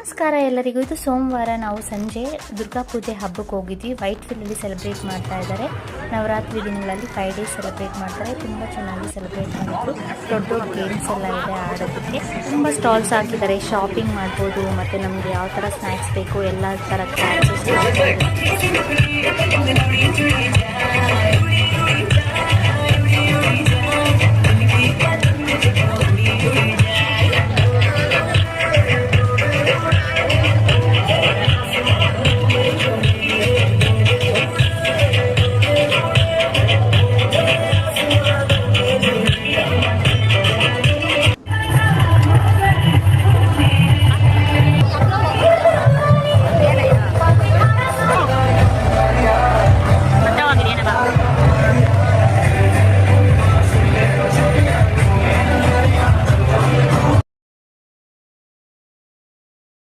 ನಮಸ್ಕಾರ ಎಲ್ಲರಿಗೂ. ಇದು ಸೋಮವಾರ ನಾವು ಸಂಜೆ ದುರ್ಗಾ ಪೂಜೆ ಹಬ್ಬಕ್ಕೆ ಹೋಗಿದ್ವಿ. ವೈಟ್ ಫೀಲ್ಡಲ್ಲಿ ಸೆಲೆಬ್ರೇಟ್ ಮಾಡ್ತಾ ಇದ್ದಾರೆ. ನವರಾತ್ರಿ ದಿನಗಳಲ್ಲಿ 5 ಡೇಸ್ ಸೆಲೆಬ್ರೇಟ್ ಮಾಡ್ತಾರೆ. ತುಂಬ ಚೆನ್ನಾಗಿ ಸೆಲೆಬ್ರೇಟ್ ಮಾಡಿದ್ರು. ದೊಡ್ಡ ದೊಡ್ಡ ಗೇಮ್ಸ್ ಎಲ್ಲ ಇದೆ ಆಡೋದಕ್ಕೆ. ತುಂಬ ಸ್ಟಾಲ್ಸ್ ಹಾಕಿದ್ದಾರೆ. ಶಾಪಿಂಗ್ ಮಾಡ್ಬೋದು ಮತ್ತು ನಮಗೆ ಯಾವ ಥರ ಸ್ನ್ಯಾಕ್ಸ್ ಬೇಕು ಎಲ್ಲ ಥರ ಕ್ಲಾಸಸ್